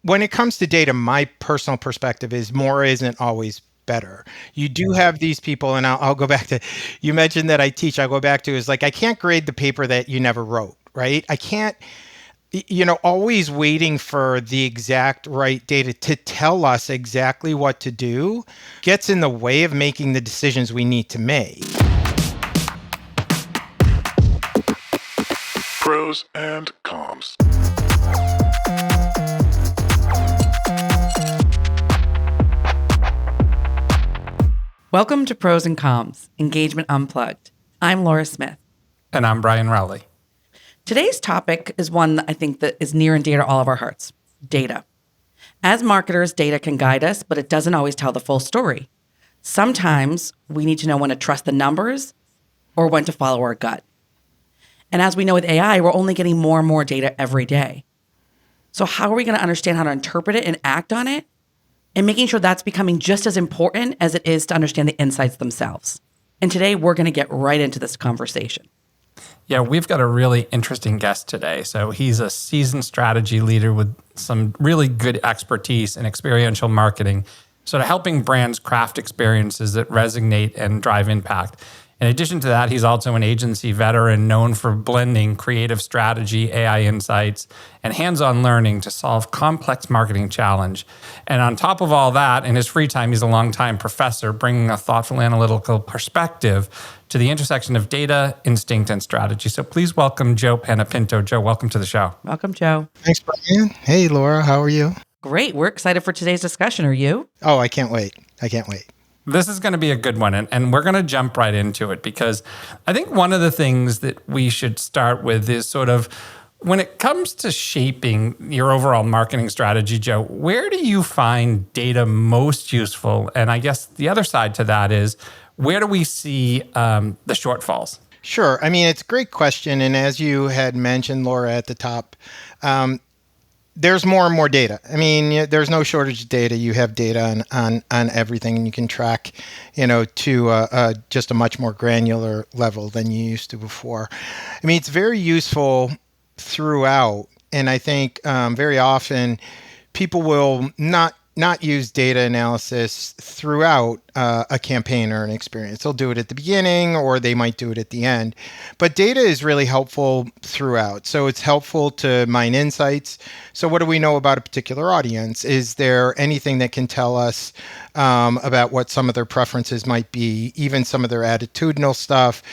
when it comes to data, my personal perspective is more isn't always better. You do have these people, and I'll go back to, you mentioned that I teach, I'll go back to is like, I can't grade the paper that you never wrote, right? I can't, always waiting for the exact right data to tell us exactly what to do gets in the way of making the decisions we need to make. Pros and cons. Welcome to Pros and Cons, Engagement Unplugged. I'm Laura Smith. And I'm Brian Rowley. Today's topic is one that I think that is near and dear to all of our hearts, data. As marketers, data can guide us, but it doesn't always tell the full story. Sometimes we need to know when to trust the numbers or when to follow our gut. And as we know with AI, we're only getting more and more data every day. So how are we going to understand how to interpret it and act on it? And making sure that's becoming just as important as it is to understand the insights themselves. And today, we're going to get right into this conversation. Yeah, we've got a really interesting guest today. So he's a seasoned strategy leader with some really good expertise in experiential marketing, sort of helping brands craft experiences that resonate and drive impact. In addition to that, he's also an agency veteran known for blending creative strategy, AI insights, and hands-on learning to solve complex marketing challenge. And on top of all that, in his free time, he's a longtime professor, bringing a thoughtful analytical perspective to the intersection of data, instinct, and strategy. So please welcome Joe Panepinto. Joe, welcome to the show. Welcome, Joe. Thanks, Brian. Hey, Laura, how are you? Great. We're excited for today's discussion. Are you? Oh, I can't wait. This is going to be a good one, and we're going to jump right into it because I think one of the things that we should start with is sort of when it comes to shaping your overall marketing strategy, Joe, where do you find data most useful? And I guess the other side to that is where do we see the shortfalls? Sure. I mean, it's a great question. And as you had mentioned, Laura, at the top, there's more and more data. I mean, there's no shortage of data. You have data on everything, and you can track, to just a much more granular level than you used to before. I mean, it's very useful throughout, and I think very often people will not use data analysis throughout a campaign or an experience. They'll do it at the beginning, or they might do it at the end. But data is really helpful throughout. So it's helpful to mine insights. So what do we know about a particular audience? Is there anything that can tell us about what some of their preferences might be, even some of their attitudinal stuff,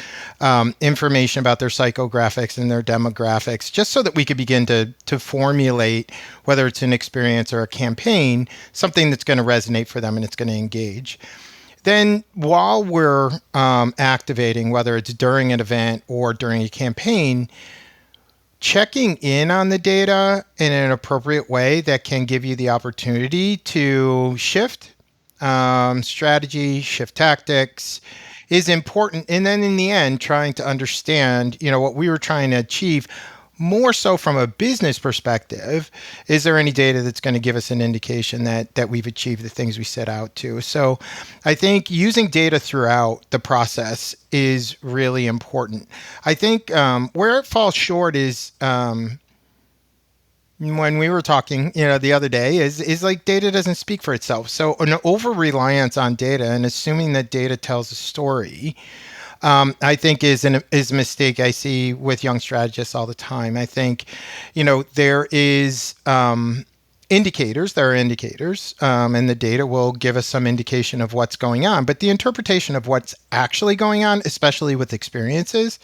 information about their psychographics and their demographics, just so that we could begin to formulate, whether it's an experience or a campaign, something that's going to resonate for them and it's going to engage. Then while we're activating, whether it's during an event or during a campaign, checking in on the data in an appropriate way that can give you the opportunity to shift strategy, shift tactics is important. And then in the end, trying to understand, what we were trying to achieve more so from a business perspective. Is there any data that's going to give us an indication that we've achieved the things we set out to? So I think using data throughout the process is really important. I think where it falls short is when we were talking, the other day is like data doesn't speak for itself. So an over-reliance on data and assuming that data tells a story, I think is a mistake I see with young strategists all the time. I think, there is indicators. There are indicators, and the data will give us some indication of what's going on. But the interpretation of what's actually going on, especially with experiences,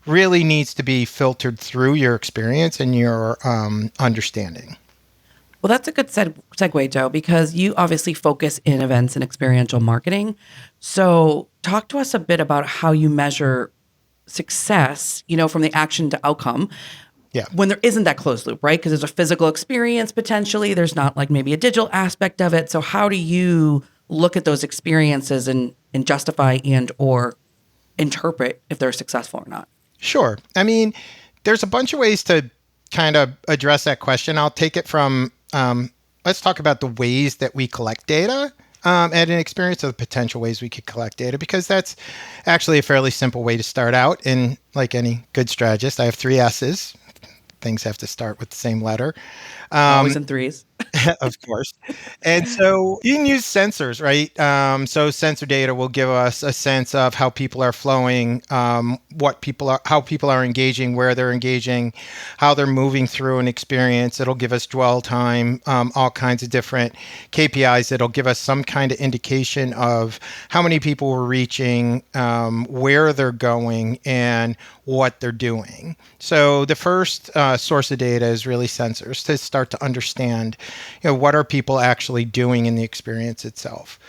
really needs to be filtered through your experience and your understanding. Well, that's a good segue, Joe, because you obviously focus in events and experiential marketing. So talk to us a bit about how you measure success, from the action to outcome. Yeah. When there isn't that closed loop, right? Because there's a physical experience potentially. There's not like maybe a digital aspect of it. So how do you look at those experiences and justify and or interpret if they're successful or not? Sure. I mean, there's a bunch of ways to kind of address that question. I'll take it from, let's talk about the ways that we collect data at an experience, or the potential ways we could collect data, because that's actually a fairly simple way to start out. And like any good strategist, I have 3 S's. Things have to start with the same letter. Always in threes. Of course. And so you can use sensors, right? So sensor data will give us a sense of how people are flowing, how people are engaging, where they're engaging, how they're moving through an experience. It'll give us dwell time, all kinds of different KPIs. It'll give us some kind of indication of how many people we're reaching, where they're going, and what they're doing. So the first source of data is really sensors to start to understand, what are people actually doing in the experience itself.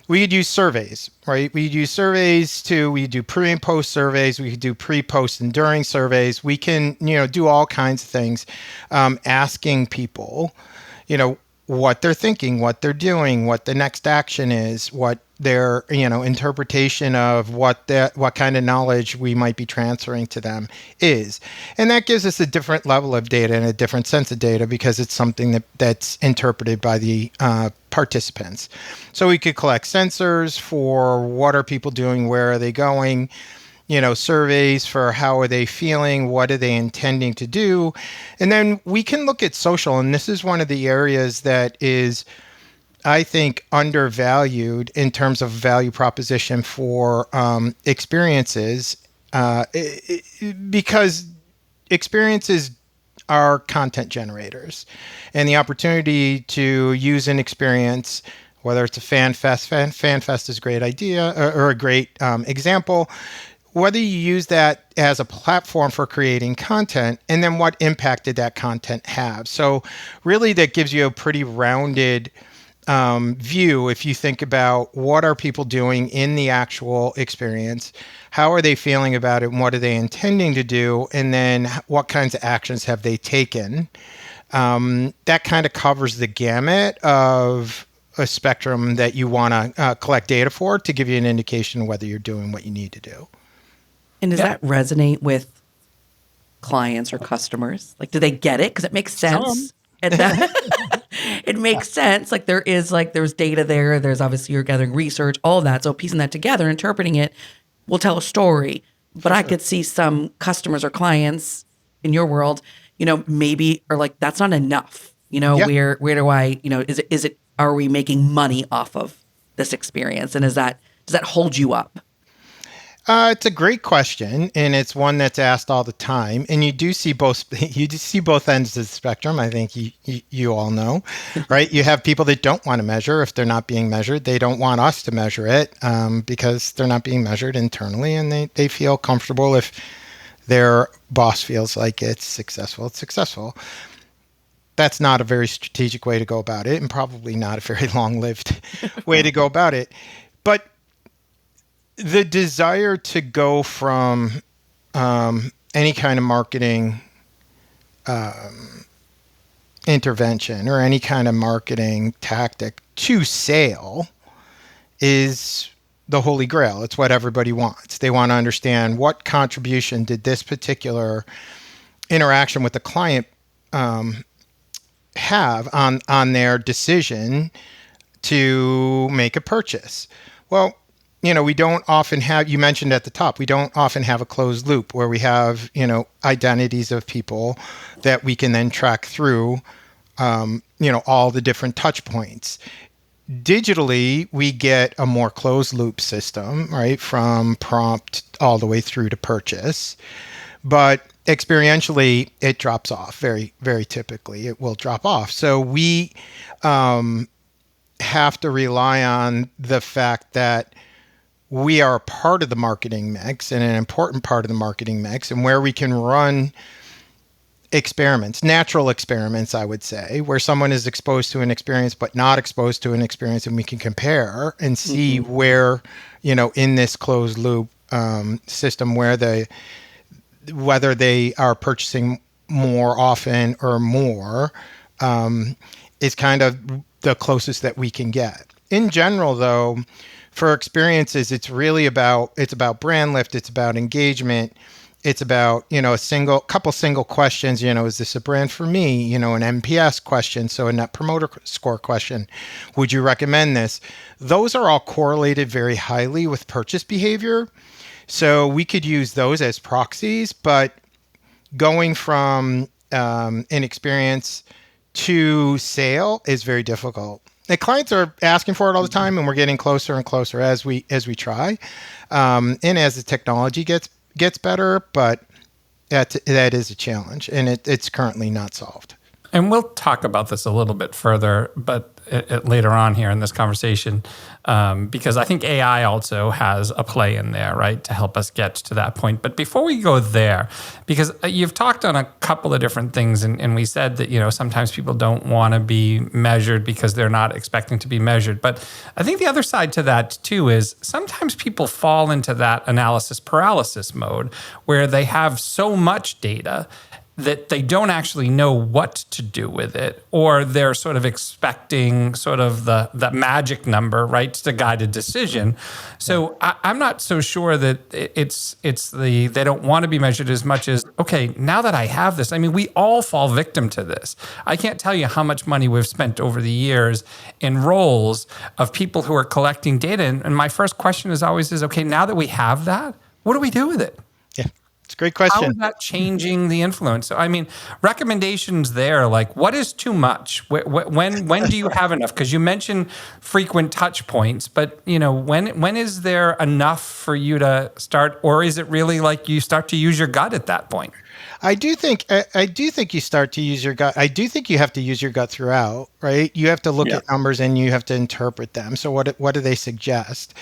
We could use surveys, right? We do pre and post surveys. We could do pre, post, and during surveys. We can, do all kinds of things, asking people, what they're thinking, what they're doing, what the next action is, what their, interpretation of what kind of knowledge we might be transferring to them is. And that gives us a different level of data and a different sense of data because it's something that's interpreted by the participants. So we could collect sensors for what are people doing, where are they going, surveys for how are they feeling, what are they intending to do. And then we can look at social, and this is one of the areas that is, I think, undervalued in terms of value proposition for experiences, because experiences are content generators, and the opportunity to use an experience, whether it's a fan fest is a great idea or a great example, whether you use that as a platform for creating content, and then what impact did that content have. So really that gives you a pretty rounded view if you think about what are people doing in the actual experience, how are they feeling about it, and what are they intending to do, and then what kinds of actions have they taken. That kind of covers the gamut of a spectrum that you want to collect data for to give you an indication of whether you're doing what you need to do. And does that resonate with clients or customers? Like, do they get it? Because it makes sense. And that it makes sense. Like there's data there. There's obviously you're gathering research, all of that. So piecing that together, interpreting it, will tell a story. But I could see some customers or clients in your world, maybe are like, that's not enough. Yeah. Where do I, is it, are we making money off of this experience? And does that hold you up? It's a great question, and it's one that's asked all the time. And you do see both. You do see both ends of the spectrum. I think you all know, right? You have people that don't want to measure if they're not being measured. They don't want us to measure it because they're not being measured internally, and they feel comfortable if their boss feels like it's successful. It's successful. That's not a very strategic way to go about it, and probably not a very long-lived way to go about it. But the desire to go from any kind of marketing intervention or any kind of marketing tactic to sale is the holy grail. It's what everybody wants. They want to understand what contribution did this particular interaction with the client have on their decision to make a purchase. Well, we don't often have, you mentioned at the top, we don't often have a closed loop where we have, identities of people that we can then track through, all the different touch points. Digitally, we get a more closed loop system, right? From prompt all the way through to purchase. But experientially, it drops off very, very typically. It will drop off. So we have to rely on the fact that we are a part of the marketing mix and an important part of the marketing mix, and where we can run experiments, natural experiments, I would say, where someone is exposed to an experience but not exposed to an experience, and we can compare and see where, in this closed loop system, whether they are purchasing more often or more, is kind of the closest that we can get. In general, though, for experiences, it's about brand lift. It's about engagement. It's about, a couple single questions. Is this a brand for me? An NPS question. So a net promoter score question. Would you recommend this? Those are all correlated very highly with purchase behavior. So we could use those as proxies, but going from an experience to sale is very difficult. And clients are asking for it all the time, and we're getting closer and closer as we try, and as the technology gets better. But that is a challenge, and it's currently not solved. And we'll talk about this a little bit further, but later on here in this conversation, because I think AI also has a play in there, right, to help us get to that point. But before we go there, because you've talked on a couple of different things, and we said that, sometimes people don't want to be measured because they're not expecting to be measured. But I think the other side to that too is sometimes people fall into that analysis paralysis mode where they have so much data that they don't actually know what to do with it, or they're sort of expecting sort of the magic number, right, to guide a decision. So I'm not so sure that they don't want to be measured as much as, okay, now that I have this, I mean, we all fall victim to this. I can't tell you how much money we've spent over the years in roles of people who are collecting data. And my first question is always, okay, now that we have that, what do we do with it? Yeah. It's a great question. How is that changing the influence? So, I mean, recommendations there, like what is too much? When do you have enough? Because you mentioned frequent touch points, but when is there enough for you to start, or is it really like you start to use your gut at that point? I do think you start to use your gut. I do think you have to use your gut throughout, right? You have to look at numbers and you have to interpret them. So what do they suggest?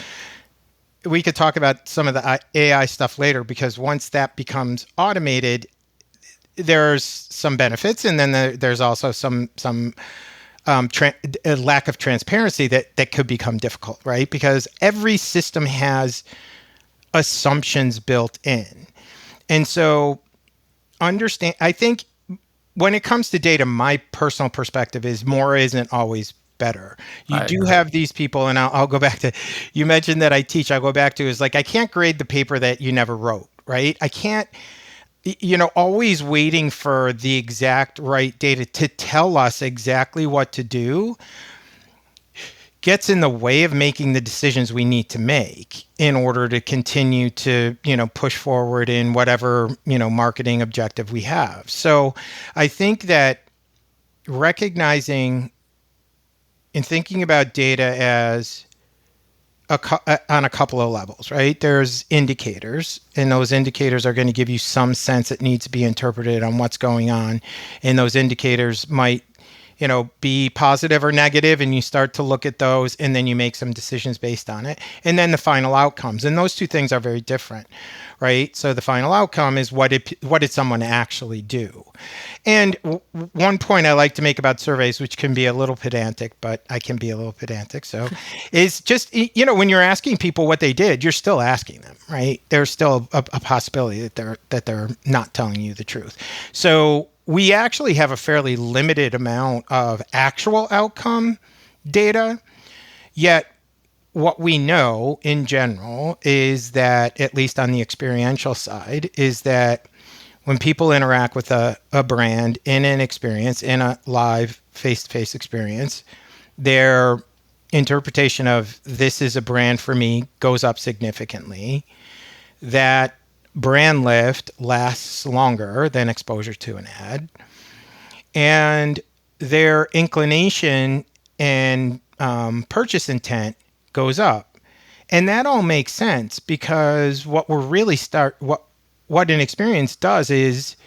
We could talk about some of the AI stuff later, because once that becomes automated, there's some benefits, and then there's also some lack of transparency that could become difficult, right? Because every system has assumptions built in, and so I think when it comes to data, my personal perspective is more isn't always better. You do have these people, and I'll go back to, you mentioned that I teach, I'll go back to is like, I can't grade the paper that you never wrote, right? I can't, always waiting for the exact right data to tell us exactly what to do gets in the way of making the decisions we need to make in order to continue to, push forward in whatever, marketing objective we have. So I think that recognizing and thinking about data as on a couple of levels, right? There's indicators, and those indicators are going to give you some sense that needs to be interpreted on what's going on. And those indicators might, be positive or negative, and you start to look at those, and then you make some decisions based on it. And then the final outcomes, and those two things are very different, right? So the final outcome is what did someone actually do? And one point I like to make about surveys, which can be a little pedantic, but I can be a little pedantic, so is just, when you're asking people what they did, you're still asking them, right? There's still a possibility that they're not telling you the truth. So we actually have a fairly limited amount of actual outcome data, yet what we know in general is that, at least on the experiential side, is that when people interact with a brand in an experience, in a live face-to-face experience, their interpretation of this is a brand for me goes up significantly. That brand lift lasts longer than exposure to an ad. And their inclination and purchase intent goes up. And that all makes sense, because what an experience does is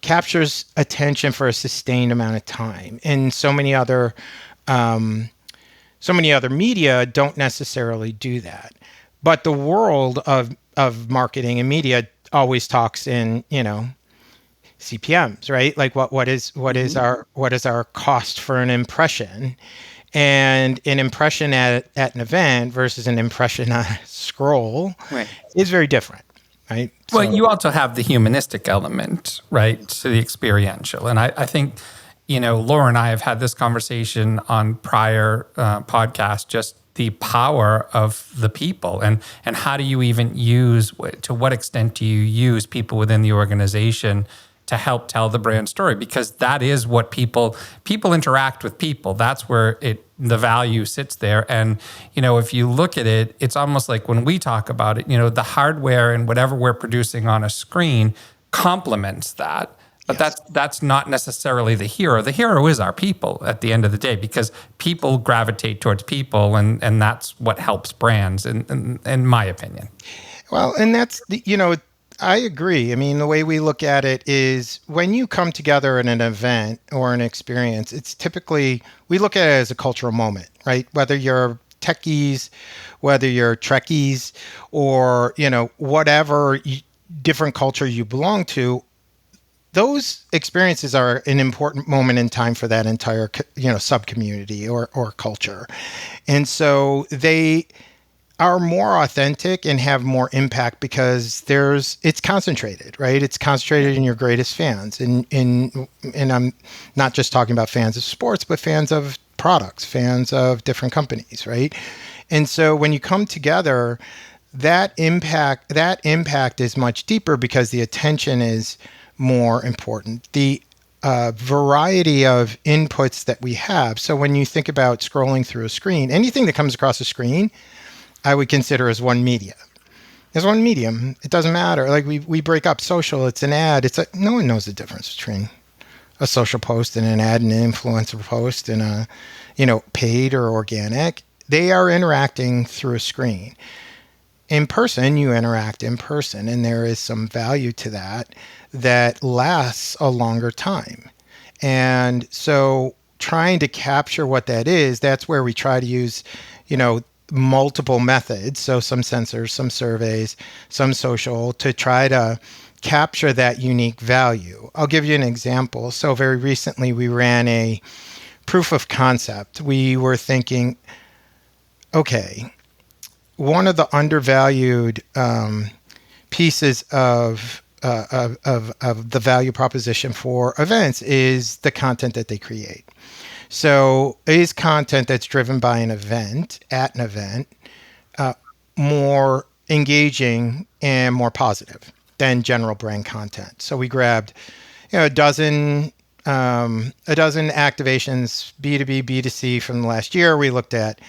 captures attention for a sustained amount of time. And so many other media don't necessarily do that. But the world of marketing and media always talks in, CPMs, right? Like what is our cost for an impression? And an impression at an event versus an impression on a scroll is very different, right? Well, you also have the humanistic element, right, to the experiential. And I think, Laura and I have had this conversation on prior podcasts, just the power of the people, and how do you even to what extent do you use people within the organization to help tell the brand story? Because that is what people interact with people. That's where the value sits there. And, if you look at it, it's almost like when we talk about it, the hardware and whatever we're producing on a screen complements that. But that's not necessarily the hero. The hero is our people at the end of the day, because people gravitate towards people, and that's what helps brands, in my opinion. Well, and that's I agree. I mean, the way we look at it is when you come together in an event or an experience, it's typically, we look at it as a cultural moment, right? Whether you're techies, whether you're Trekkies, or, whatever different culture you belong to, those experiences are an important moment in time for that entire, sub community or culture. And so they are more authentic and have more impact because it's concentrated, right? It's concentrated in your greatest fans. And I'm not just talking about fans of sports, but fans of products, fans of different companies, right? And so when you come together, that impact is much deeper because the attention is more important. The variety of inputs that we have. So when you think about scrolling through a screen, anything that comes across a screen, I would consider as one media. As one medium. It doesn't matter. Like we break up social, it's an ad. No one knows the difference between a social post and an ad, and an influencer post and a, paid or organic. They are interacting through a screen. In person, you interact in person, and there is some value to that lasts a longer time. And so trying to capture what that is, that's where we try to use, multiple methods. So some sensors, some surveys, some social, to try to capture that unique value. I'll give you an example. So very recently we ran a proof of concept. We were thinking, okay, one of the undervalued pieces of the value proposition for events is the content that they create. So is content that's driven by an event, at an event, more engaging and more positive than general brand content? So we grabbed, a dozen activations, B2B, B2C from the last year. We looked at,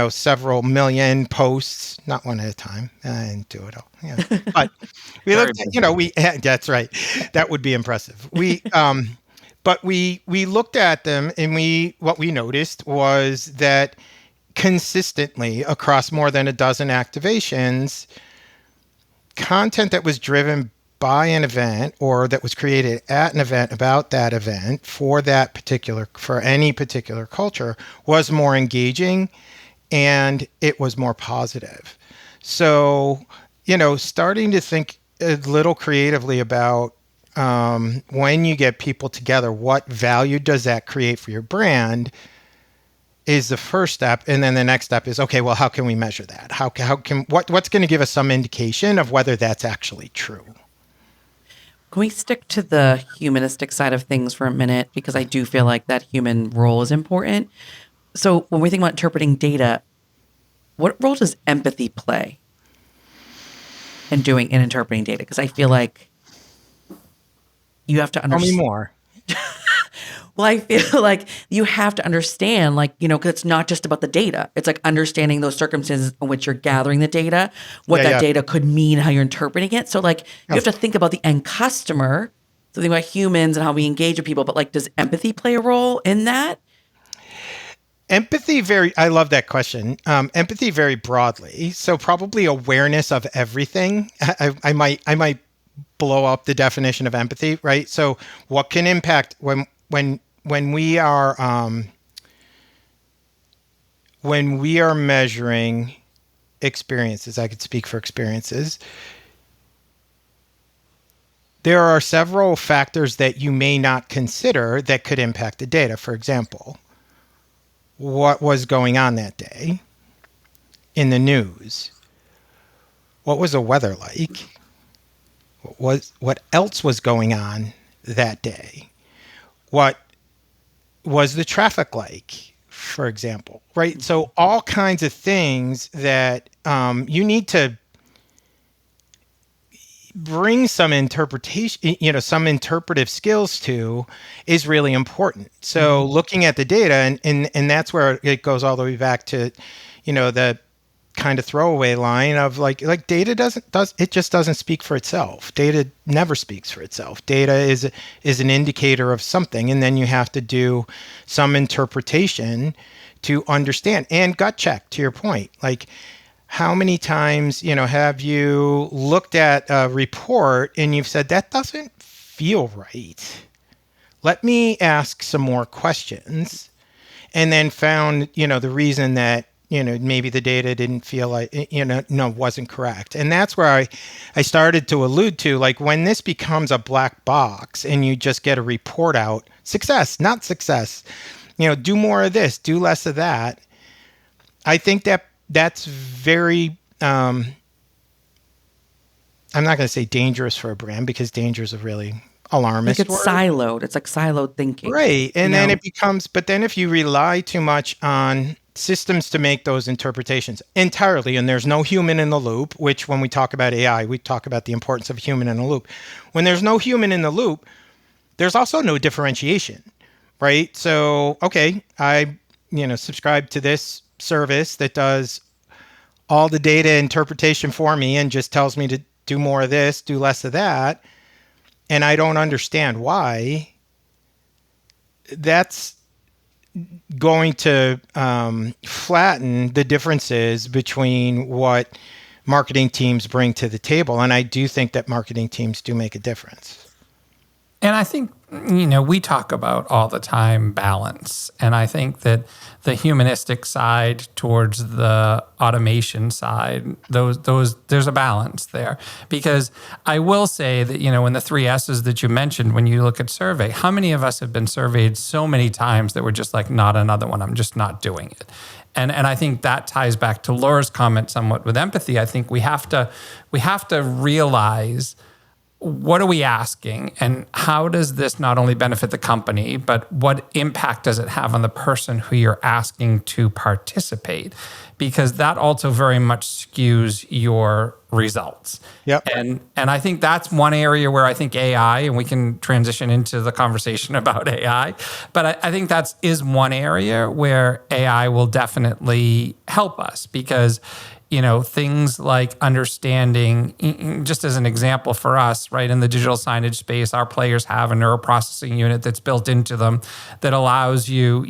several million posts, not one at a time. I didn't do it all. Yeah. But we looked at, that's right. That would be impressive. But we looked at them, and what we noticed was that consistently across more than a dozen activations, content that was driven by an event or that was created at an event about that event for any particular culture was more engaging, and it was more positive. So, starting to think a little creatively about when you get people together, what value does that create for your brand is the first step. And then the next step is, okay, well, how can we measure that? What's going to give us some indication of whether that's actually true? Can we stick to the humanistic side of things for a minute? Because I do feel like that human role is important. So when we think about interpreting data, what role does empathy play in interpreting data? Because I feel like you have to understand. Tell me more. Well, I feel like you have to understand, because it's not just about the data. It's like understanding those circumstances in which you're gathering the data, what data could mean, how you're interpreting it. So, you have to think about the end customer, so think about humans and how we engage with people. But, does empathy play a role in that? Empathy I love that question. Empathy very broadly. So probably awareness of everything. I might blow up the definition of empathy, right? So what can impact when we are measuring experiences, I could speak for experiences. There are several factors that you may not consider that could impact the data. For example, what was going on that day in the news? What was the weather like? What else was going on that day? What was the traffic like, for example, right? So all kinds of things that you need to bring some interpretation, some interpretive skills to is really important. So looking at the data, and that's where it goes all the way back to, the kind of throwaway line of like data just doesn't speak for itself. Data never speaks for itself. Data is an indicator of something, and then you have to do some interpretation to understand and gut check, to your point. Like, how many times, have you looked at a report and you've said that doesn't feel right? Let me ask some more questions, and then found, the reason that, maybe the data didn't feel like, wasn't correct. And that's where I started to allude to, like, when this becomes a black box and you just get a report out, success, not success, do more of this, do less of that. I think that's very, I'm not going to say dangerous for a brand, because danger is a really alarmist Like, it's word. siloed. It's like siloed thinking. Right. And then it becomes, but then if you rely too much on systems to make those interpretations entirely, and there's no human in the loop, which when we talk about AI, we talk about the importance of human in the loop. When there's no human in the loop, there's also no differentiation, right? So, okay, I, subscribe to this service that does all the data interpretation for me and just tells me to do more of this, do less of that, and I don't understand why. That's going to flatten the differences between what marketing teams bring to the table. And I do think that marketing teams do make a difference. And I think, we talk about all the time balance. And I think that the humanistic side towards the automation side, there's a balance there. Because I will say that, in the 3 S's that you mentioned, when you look at survey, how many of us have been surveyed so many times that we're just like, not another one, I'm just not doing it. And I think that ties back to Laura's comment somewhat with empathy. I think we have to realize, what are we asking, and how does this not only benefit the company, but what impact does it have on the person who you're asking to participate? Because that also very much skews your results. Yep. And I think that's one area where I think AI, and we can transition into the conversation about AI, but I think that is one area where AI will definitely help us, because things like understanding, just as an example for us, right, in the digital signage space, our players have a neuroprocessing unit that's built into them that allows you,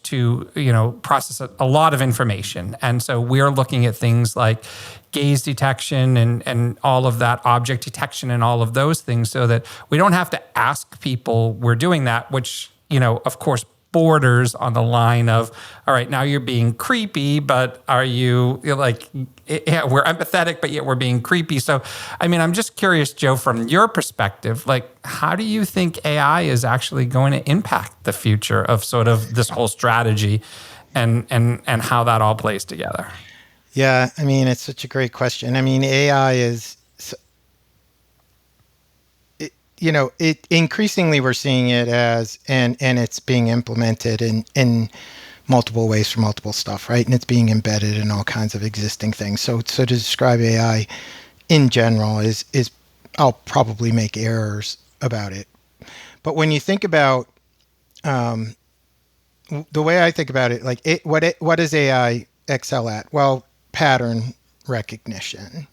to process a lot of information. And so we're looking at things like gaze detection and all of that, object detection and all of those things, so that we don't have to ask people we're doing that, which, of course, borders on the line of, all right, now you're being creepy, but are you like, yeah, we're empathetic, but yet we're being creepy. So, I mean, I'm just curious, Joe, from your perspective, like, how do you think AI is actually going to impact the future of sort of this whole strategy and how that all plays together? Yeah, I mean, it's such a great question. I mean, AI is, it increasingly we're seeing it as, and it's being implemented in multiple ways for multiple stuff, right? And it's being embedded in all kinds of existing things. So to describe AI in general is I'll probably make errors about it. But when you think about the way I think about it, like what does AI excel at? Well, pattern recognition.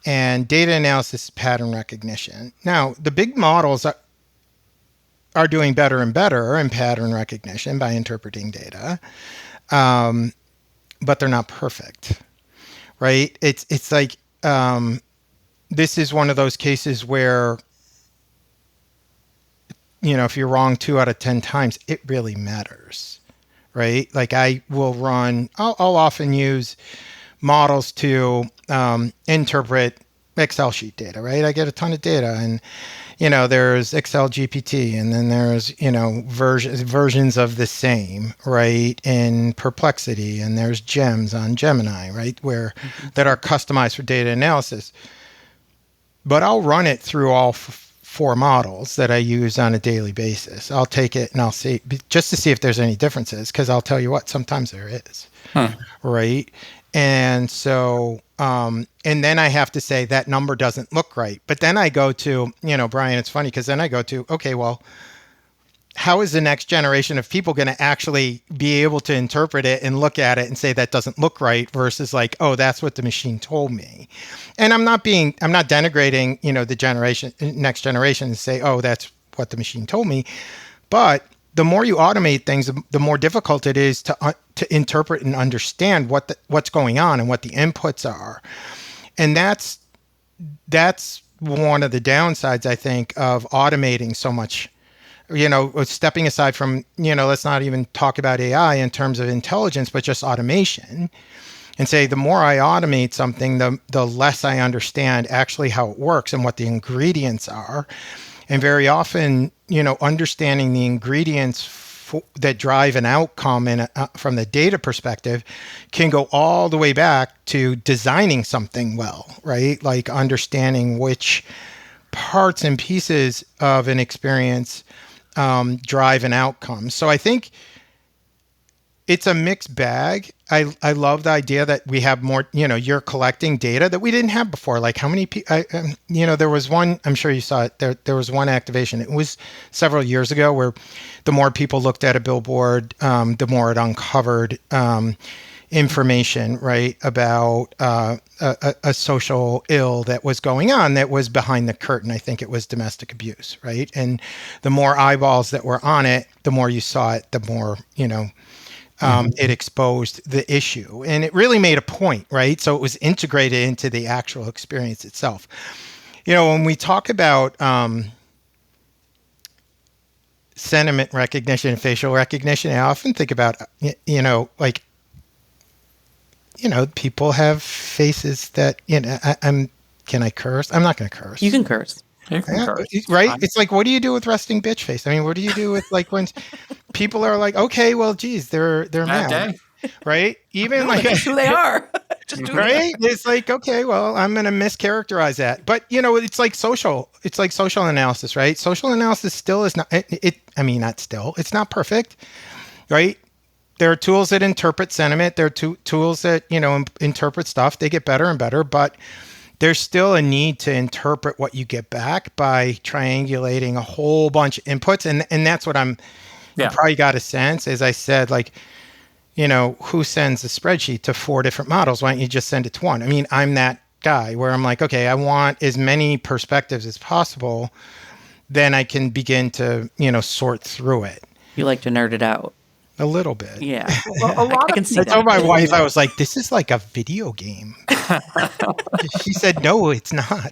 And data analysis, pattern recognition. Now, the big models are doing better and better in pattern recognition by interpreting data, but they're not perfect, right? It's like this is one of those cases where, if you're wrong 2 out of 10 times, it really matters, right? Like I'll often use models to interpret Excel sheet data, right? I get a ton of data, and there's Excel GPT, and then there's versions of the same, right, in Perplexity, and there's gems on Gemini, right, where that are customized for data analysis. But I'll run it through all 4 models that I use on a daily basis. I'll take it and I'll see, just to see if there's any differences, because I'll tell you what, sometimes there is, right? And so, and then I have to say that number doesn't look right. But then I go to, Brian, it's funny because then I go to, okay, well, how is the next generation of people going to actually be able to interpret it and look at it and say that doesn't look right versus like, oh, that's what the machine told me. And I'm not denigrating, the next generation and say, oh, that's what the machine told me. But the more you automate things, the more difficult it is to interpret and understand what's going on and what the inputs are. And that's one of the downsides, I think, of automating so much. Stepping aside from, let's not even talk about AI in terms of intelligence, but just automation, and say the more I automate something, the less I understand actually how it works and what the ingredients are. And very often, understanding the ingredients that drive an outcome from the data perspective can go all the way back to designing something well, right? Like understanding which parts and pieces of an experience drive an outcome. So I think it's a mixed bag. I love the idea that we have more, you're collecting data that we didn't have before. Like how many people, there was one, I'm sure you saw it. There was one activation. It was several years ago where the more people looked at a billboard, the more it uncovered information, right, about a social ill that was going on that was behind the curtain. I think it was domestic abuse, right? And the more eyeballs that were on it, the more you saw it, the more, it exposed the issue. And it really made a point, right? So it was integrated into the actual experience itself. When we talk about sentiment recognition and facial recognition, I often think about, people have faces that, can I curse? I'm not going to curse. You can curse. You can Yeah, curse. right? It's like, what do you do with resting bitch face? I mean, what do you do with like when people are like, okay, well, geez, they're Bad mad, day. right? Even like, That's who they are. Just do it. right? It's like, okay, well, I'm going to mischaracterize that. But, it's like social analysis, right? Social analysis still is not, not still, it's not perfect, right? There are tools that interpret sentiment. There are tools that, interpret stuff. They get better and better, but there's still a need to interpret what you get back by triangulating a whole bunch of inputs. And that's what you probably got a sense, as I said, like, who sends a spreadsheet to 4 different models? Why don't you just send it to one? I mean, I'm that guy where I'm like, okay, I want as many perspectives as possible. Then I can begin to, sort through it. You like to nerd it out. A little bit. Yeah. Well, I can see I that. told my wife, I was like, this is like a video game. She said, no, it's not.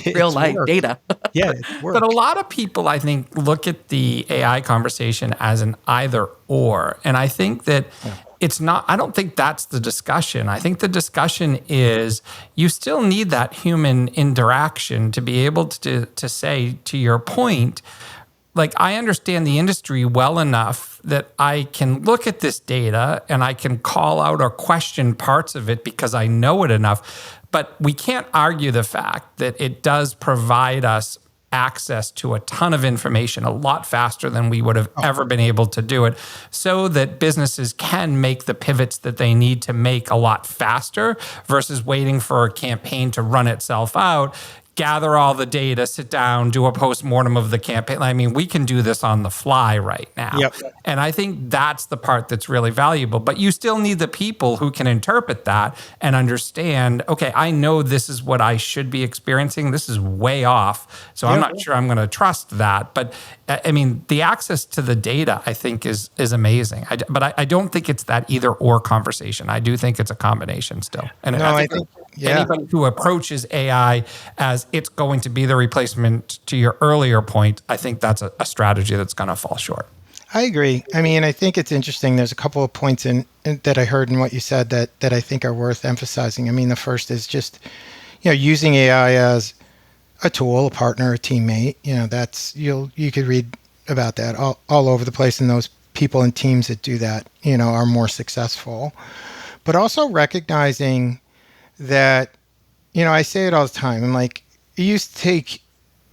Real life data. Yeah, it's work. But a lot of people, I think, look at the AI conversation as an either or. And I think that it's not, I don't think that's the discussion. I think the discussion is you still need that human interaction to be able to say, to your point, like, I understand the industry well enough that I can look at this data and I can call out or question parts of it because I know it enough. But we can't argue the fact that it does provide us access to a ton of information a lot faster than we would have ever been able to do it, so that businesses can make the pivots that they need to make a lot faster versus waiting for a campaign to run itself out, gather all the data, sit down, do a postmortem of the campaign. I mean, we can do this on the fly right now. Yep. And I think that's the part that's really valuable. But you still need the people who can interpret that and understand, okay, I know this is what I should be experiencing. This is way off. So I'm not sure I'm going to trust that. But I mean, the access to the data, I think, is amazing. But I don't think it's that either or conversation. I do think it's a combination still. And I think anybody who approaches AI as it's going to be the replacement, to your earlier point, I think that's a strategy that's going to fall short. I agree. I mean, I think it's interesting. There's a couple of points that I heard in what you said that I think are worth emphasizing. I mean, the first is just, using AI as a tool, a partner, a teammate. That's you could read about that all over the place, and those people and teams that do that, are more successful. But also recognizing that, I say it all the time. I'm like, it used to take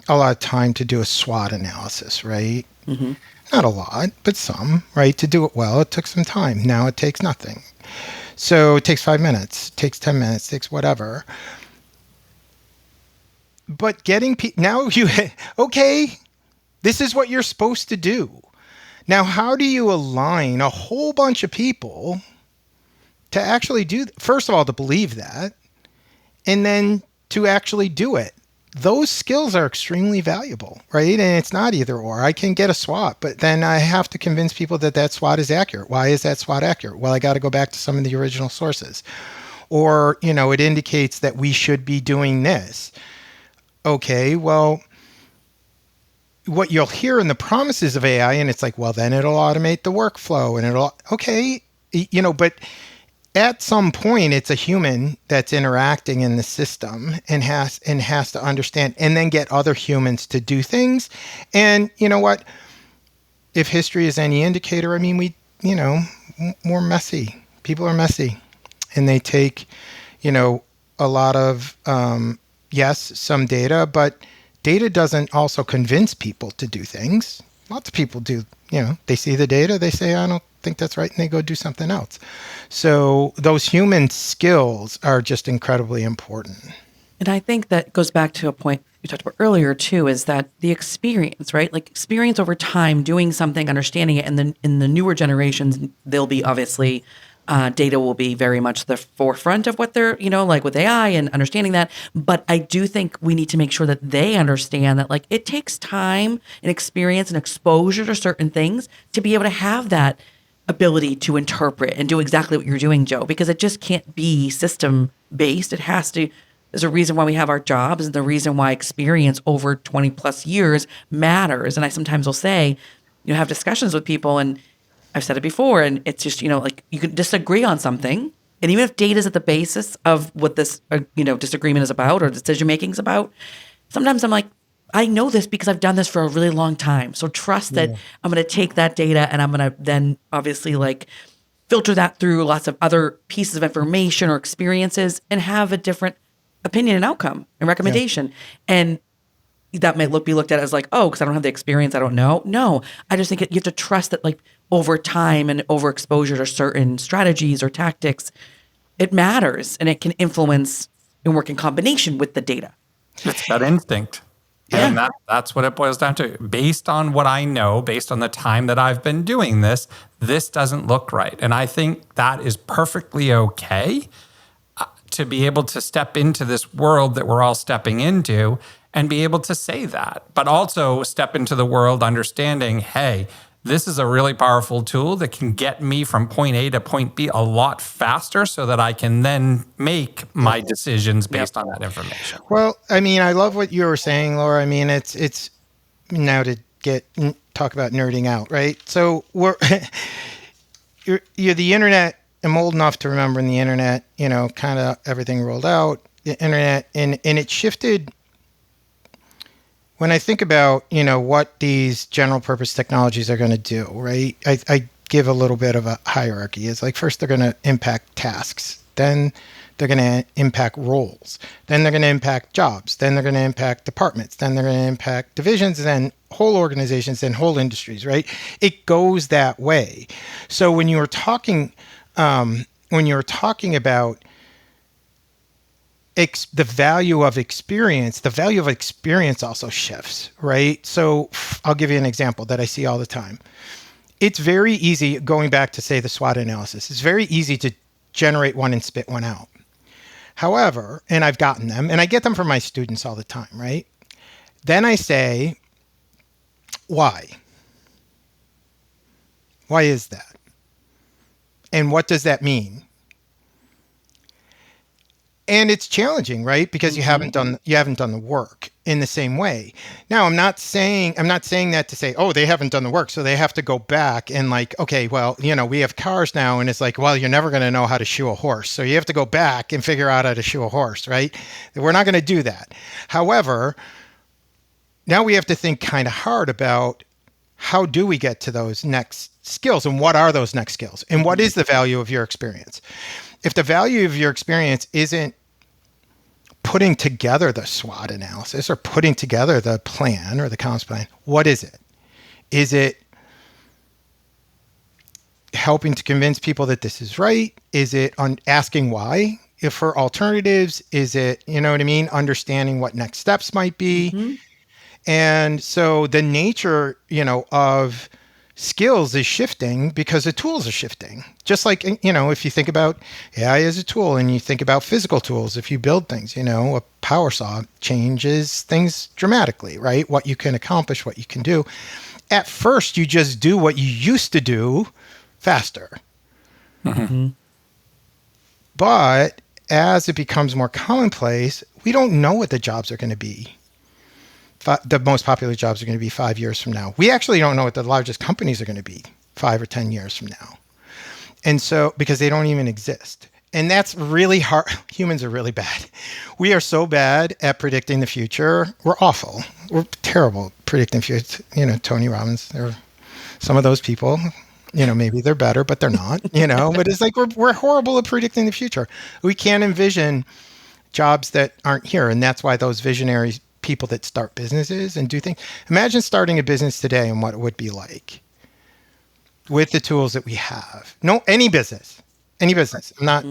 a lot of time to do a SWOT analysis, right? Mm-hmm. Not a lot, but some, right? To do it well, it took some time. Now it takes nothing. So it takes 5 minutes, it takes 10 minutes, it takes whatever. But getting now okay, This is what you're supposed to do. Now, how do you align a whole bunch of people to actually do, first of all, to believe that, and then to actually do it? Those skills are extremely valuable, right? And it's not either or. I can get a SWOT, but then I have to convince people that that SWOT is accurate. Why is that SWOT accurate? Well, I got to go back to some of the original sources. Or, it indicates that we should be doing this. Okay, well, what you'll hear in the promises of AI, and it's like, well, then it'll automate the workflow and okay, but at some point it's a human that's interacting in the system and has to understand and then get other humans to do things. And you know what? If history is any indicator, I mean, we're messy. People are messy, and they take, a lot of, yes, some data, but data doesn't also convince people to do things. Lots of people do, they see the data, they say, I don't think that's right, and they go do something else. So those human skills are just incredibly important. And I think that goes back to a point you talked about earlier too, is that the experience, right? Like experience over time, doing something, understanding it, and then in the newer generations, they'll be obviously data will be very much the forefront of what they're, like with AI and understanding that. But I do think we need to make sure that they understand that like it takes time and experience and exposure to certain things to be able to have that ability to interpret and do exactly what you're doing, Joe, because it just can't be system based. It has to. There's a reason why we have our jobs, and the reason why experience over 20 plus years matters. And I sometimes will say, have discussions with people, and I've said it before, and it's just, like you can disagree on something. And even if data is at the basis of what this, disagreement is about or decision making is about, sometimes I'm like, I know this because I've done this for a really long time. So trust that I'm going to take that data and I'm going to then obviously like filter that through lots of other pieces of information or experiences and have a different opinion and outcome and recommendation. And that may be looked at as like, oh, because I don't have the experience, I don't know. No, I just think you have to trust that like over time and over exposure to certain strategies or tactics, it matters and it can influence and work in combination with the data. It's that instinct. Yeah. And that's what it boils down to. Based on what I know, based on the time that I've been doing this doesn't look right. And I think that is perfectly okay to be able to step into this world that we're all stepping into and be able to say that, but also step into the world understanding, hey, this is a really powerful tool that can get me from point A to point B a lot faster so that I can then make my decisions based on that information. Well, I mean, I love what you were saying, Laura. I mean, it's now to talk about nerding out, right? So you're the internet. I'm old enough to remember when the internet, kind of everything rolled out, the internet, and it shifted. When I think about, what these general purpose technologies are going to do, right? I give a little bit of a hierarchy. It's like first they're going to impact tasks, then they're going to impact roles, then they're going to impact jobs, then they're going to impact departments, then they're going to impact divisions, and then whole organizations and whole industries, right? It goes that way. So when you were talking about the value of experience also shifts, right? So I'll give you an example that I see all the time. It's very easy, going back to say the SWOT analysis, it's very easy to generate one and spit one out. However, and I've gotten them, and I get them from my students all the time, right? Then I say, why? Why is that? And what does that mean? And it's challenging, right? Because you haven't done the work in the same way. Now, I'm not saying that to say, oh, they haven't done the work, so they have to go back and like, okay, well, we have cars now, and it's like, well, you're never going to know how to shoe a horse, so you have to go back and figure out how to shoe a horse, right? We're not going to do that. However, now we have to think kind of hard about how do we get to those next skills, and what are those next skills, and what is the value of your experience? If the value of your experience isn't putting together the SWOT analysis or putting together the plan or the comms plan, what is it? Is it helping to convince people that this is right? Is it asking why? If for alternatives, is it, understanding what next steps might be? And so the nature, of skills is shifting because the tools are shifting. Just like, if you think about AI as a tool and you think about physical tools, if you build things, a power saw changes things dramatically, right? What you can accomplish, what you can do. At first, you just do what you used to do faster. Mm-hmm. But as it becomes more commonplace, we don't know what the jobs are going to be. The most popular jobs are going to be 5 years from now. We actually don't know what the largest companies are going to be 5 or 10 years from now. And so, because they don't even exist. And that's really hard. Humans are really bad. We are so bad at predicting the future. We're awful. We're terrible at predicting the future. Tony Robbins, some of those people, maybe they're better, but they're not, but it's like we're horrible at predicting the future. We can't envision jobs that aren't here. And that's why those visionary people that start businesses and do things. Imagine starting a business today and what it would be like with the tools that we have. No, any business, not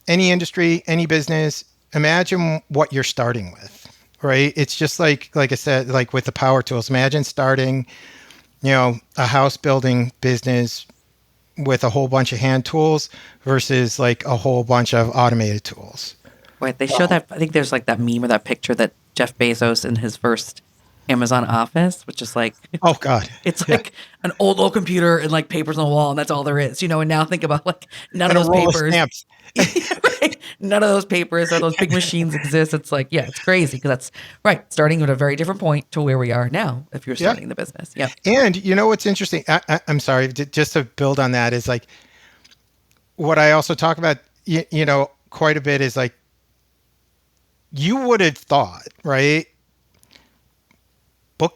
any industry, any business. Imagine what you're starting with, right? It's just like I said, like with the power tools, imagine starting, a house building business with a whole bunch of hand tools versus like a whole bunch of automated tools. Right. They show that. I think there's like that meme or that picture that Jeff Bezos in his first Amazon office, which is like, oh God, it's like an old computer and like papers on the wall, and that's all there is, And now think about like none and of a those roll papers. of stamps. Right? None of those papers or those big machines exist. It's like, yeah, it's crazy because that's right. Starting at a very different point to where we are now. If you're starting the business, yeah. And what's interesting? I'm sorry, just to build on that is like what I also talk about. Quite a bit is like you would have thought, right?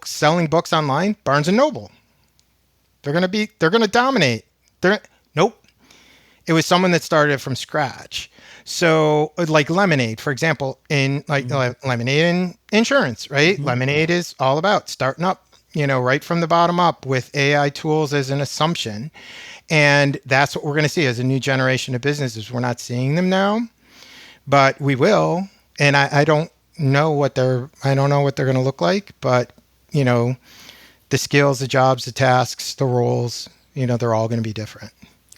Selling books online, Barnes and Noble. They're going to dominate. Nope. It was someone that started from scratch. So like Lemonade, for example, in like Lemonade in insurance, right? Mm-hmm. Lemonade is all about starting up, right from the bottom up with AI tools as an assumption. And that's what we're going to see as a new generation of businesses. We're not seeing them now, but we will. And I don't know what they're going to look like, but the skills, the jobs, the tasks, the roles, they're all going to be different.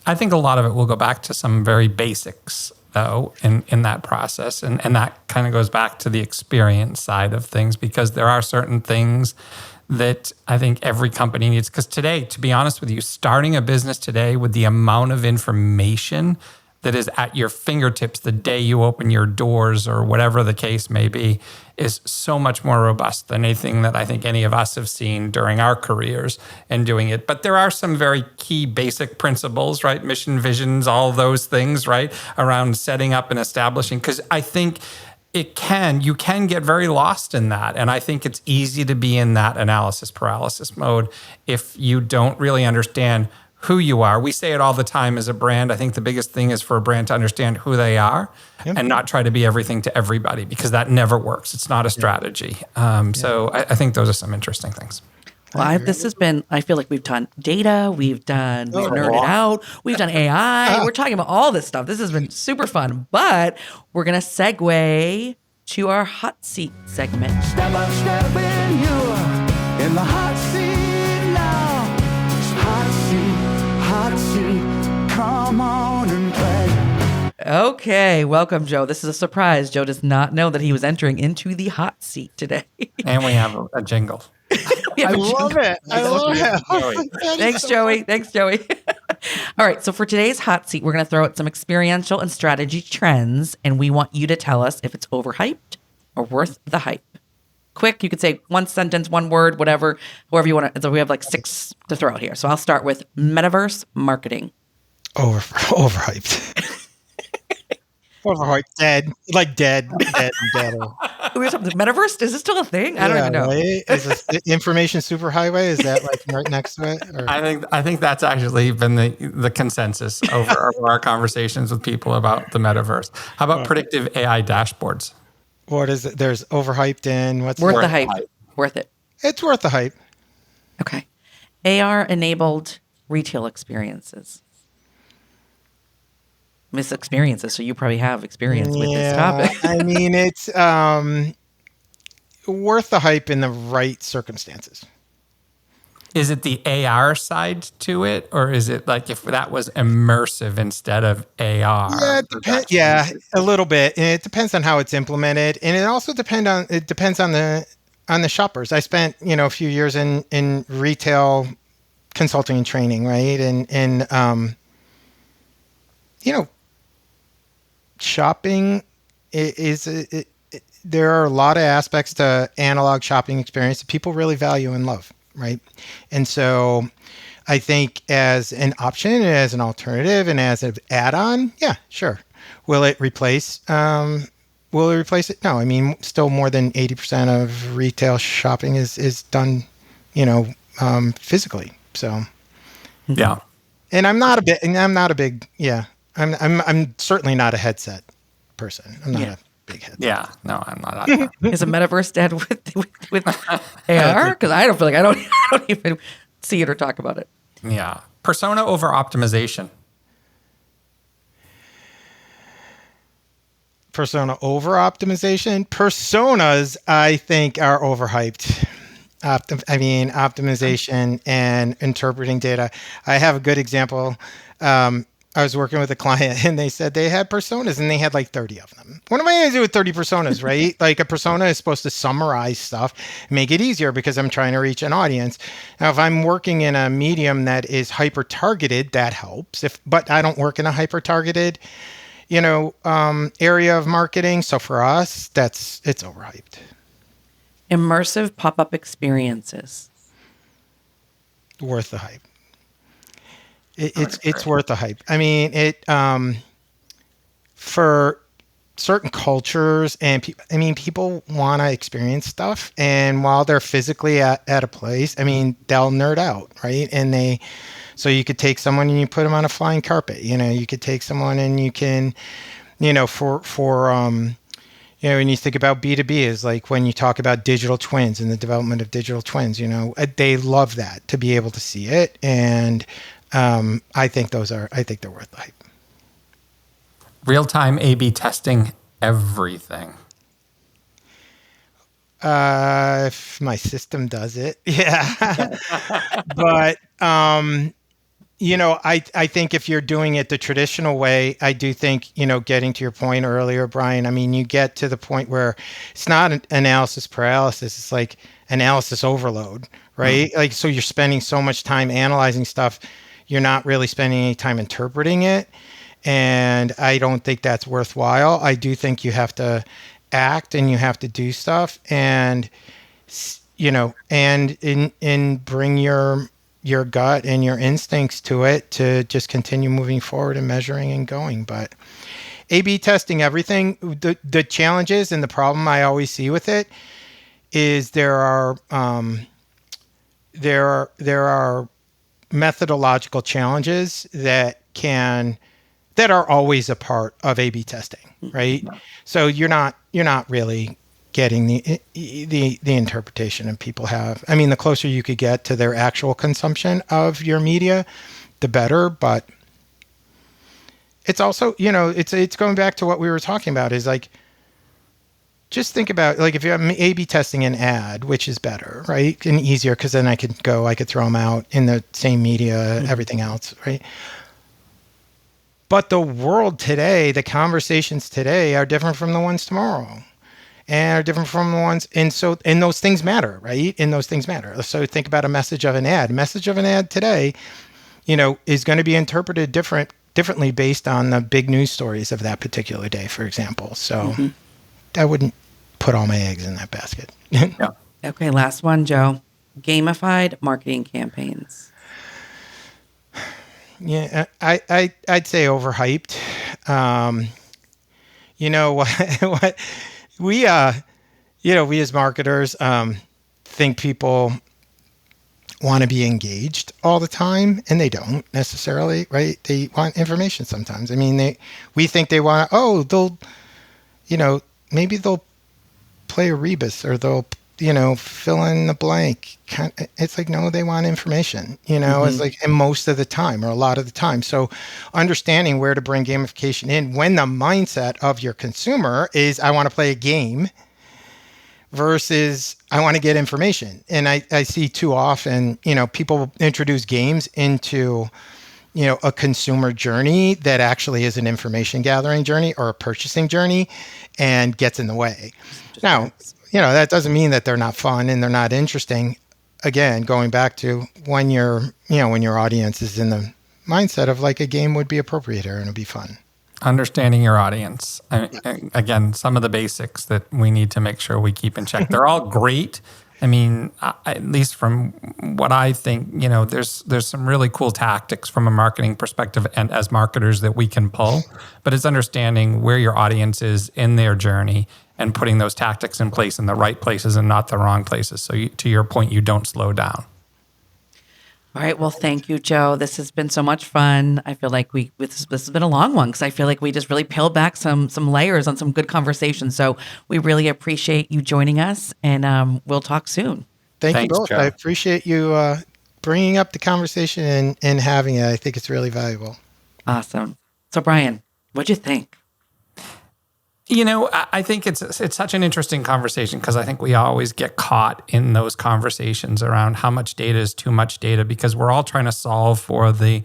I think a lot of it will go back to some very basics, though, in that process. And that kind of goes back to the experience side of things, because there are certain things that I think every company needs. Because today, to be honest with you, starting a business today with the amount of information that is at your fingertips the day you open your doors or whatever the case may be is so much more robust than anything that I think any of us have seen during our careers and doing it. But there are some very key basic principles, right? Mission, visions, all those things, right? Around setting up and establishing, because I think you can get very lost in that. And I think it's easy to be in that analysis paralysis mode if you don't really understand who you are. We say it all the time as a brand. I think the biggest thing is for a brand to understand who they are and not try to be everything to everybody, because that never works. It's not a strategy. So I think those are some interesting things. Well, I feel like we've done data, we've nerded out, we've done AI. We're talking about all this stuff. This has been super fun, but we're going to segue to our hot seat segment. Step by step in the hot seat now. Hot seat, come on and play. Okay, welcome, Joe. This is a surprise. Joe does not know that he was entering into the hot seat today. And we have a jingle. I love it. Thanks, Joey. All right, so for today's hot seat, we're going to throw out some experiential and strategy trends, and we want you to tell us if it's overhyped or worth the hype. Quick, you could say one sentence, one word, whatever, however you want to. So we have like 6 to throw out here. So I'll start with metaverse marketing. Overhyped. Overhyped. Dead. Dead. We were talking metaverse. Is this still a thing? I don't even know. Right? Is this information superhighway? Is that like right next to it? Or? I think that's actually been the consensus over our conversations with people about the metaverse. How about predictive AI dashboards? What is it? There's overhyped and what's worth the hype? Worth it. It's worth the hype. Okay. AR-enabled retail experiences. Experiences, so you probably have experience with this topic. I mean, it's worth the hype in the right circumstances. Is it the AR side to it, or is it like if that was immersive instead of AR? Yeah, it Does that depends. Yeah, change it? a little bit. And it depends on how it's implemented, and it depends on the shoppers. I spent a few years in retail consulting and training, right? And you know, shopping there are a lot of aspects to analog shopping experience that people really value and love, right? And so I think as an option, as an alternative, and as an add-on, yeah, sure. Will it replace? Will it replace it? No. I mean, still more than 80% of retail shopping is done, physically. So, Yeah. and I'm not a big. Yeah, I'm certainly not a headset person. I'm not Yeah. a big headset. Yeah. No, I'm not either. Is a metaverse dead with AR? Because I don't feel like I don't even see it or talk about it. Yeah. Persona over optimization. Persona over optimization. Personas, I think, are overhyped. Optimization and interpreting data. I have a good example. I was working with a client and they said they had personas and they had like 30 of them. What am I going to do with 30 personas, right? Like a persona is supposed to summarize stuff, make it easier because I'm trying to reach an audience. Now, if I'm working in a medium that is hyper targeted, that helps. But I don't work in a hyper targeted, area of marketing. So for us, it's overhyped. Immersive pop-up experiences. Worth the hype. It's worth the hype. I mean, for certain cultures and people want to experience stuff, and while they're physically at a place, they'll nerd out, right? So you could take someone and you put them on a flying carpet. You could take someone and you can, when you think about B2B is like when you talk about digital twins and the development of digital twins, they love that, to be able to see it. And I think they're worth the hype. Real-time A/B testing everything. If my system does it, yeah. But I think if you're doing it the traditional way, I do think, getting to your point earlier, Brian, you get to the point where it's not an analysis paralysis. It's like analysis overload, right? Like, so you're spending so much time analyzing stuff. You're not really spending any time interpreting it. And I don't think that's worthwhile. I do think you have to act and you have to do stuff and, and bring your gut and your instincts to it to just continue moving forward and measuring and going. But A/B testing everything, the challenges and the problem I always see with it is there are methodological challenges that are always a part of A/B testing, right? No. So you're not really getting the interpretation that people have. The closer you could get to their actual consumption of your media, the better. But it's also, it's going back to what we were talking about is like, just think about like if you're A/B testing an ad, which is better, right? And easier because then I could throw them out in the same media, everything else, right? But the world today, the conversations today are different from the ones tomorrow. And are different from the ones, and those things matter, right? And those things matter. So think about a message of an ad. Message of an ad today, is going to be interpreted differently based on the big news stories of that particular day, for example. So I wouldn't put all my eggs in that basket. Yeah. Okay, last one, Joe. Gamified marketing campaigns. Yeah, I'd say overhyped. What we as marketers think people want to be engaged all the time, and they don't necessarily, right? They want information sometimes. We think they want maybe they'll play a rebus or they'll fill in the blank. It's like, no, they want information, it's like, and most of the time or a lot of the time. So understanding where to bring gamification in when the mindset of your consumer is, I want to play a game versus I want to get information. And I see too often, people introduce games into, a consumer journey that actually is an information gathering journey or a purchasing journey and gets in the way. Now, that doesn't mean that they're not fun and they're not interesting. Again, going back to when when your audience is in the mindset of like a game would be appropriate here and it'd be fun. Understanding your audience. Again, some of the basics that we need to make sure we keep in check. They're all great. I mean, at least from what I think, there's some really cool tactics from a marketing perspective and as marketers that we can pull. But it's understanding where your audience is in their journey and putting those tactics in place in the right places and not the wrong places. So to your point, you don't slow down. All right. Well, thank you, Joe. This has been so much fun. I feel like this has been a long one because I feel like we just really peeled back some layers on some good conversations. So we really appreciate you joining us, and we'll talk soon. Thanks, you Thanks, both. Joe. I appreciate you bringing up the conversation and having it. I think it's really valuable. Awesome. So, Brian, what'd you think? I think it's such an interesting conversation because I think we always get caught in those conversations around how much data is too much data because we're all trying to solve for the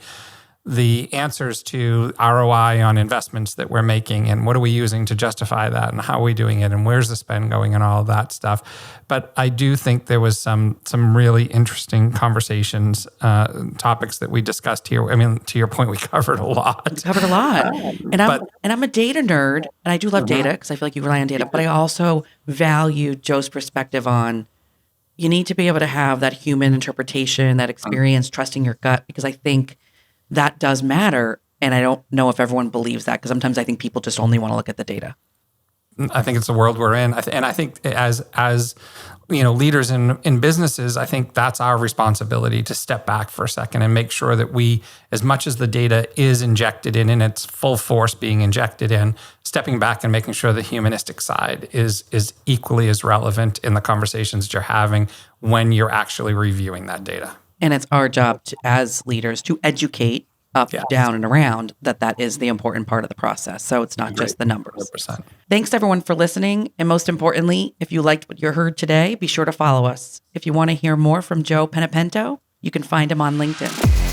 answers to ROI on investments that we're making and what are we using to justify that and how are we doing it and where's the spend going and all of that stuff. But I do think there was some really interesting conversations, topics that we discussed here. I mean, to your point, we covered a lot. We covered a lot. And I'm a data nerd, and I do love data because I feel like you rely on data, but I also value Joe's perspective on you need to be able to have that human interpretation, that experience, trusting your gut, because I think that does matter. And I don't know if everyone believes that because sometimes I think people just only want to look at the data. I think it's the world we're in. And I think as leaders in businesses, I think that's our responsibility to step back for a second and make sure that we, as much as the data is injected in its full force being injected in, stepping back and making sure the humanistic side is equally as relevant in the conversations that you're having when you're actually reviewing that data. And it's our job as leaders to educate up, down, and around that is the important part of the process. So it's not just the numbers. 100%. Thanks to everyone for listening. And most importantly, if you liked what you heard today, be sure to follow us. If you want to hear more from Joe Panepinto, you can find him on LinkedIn.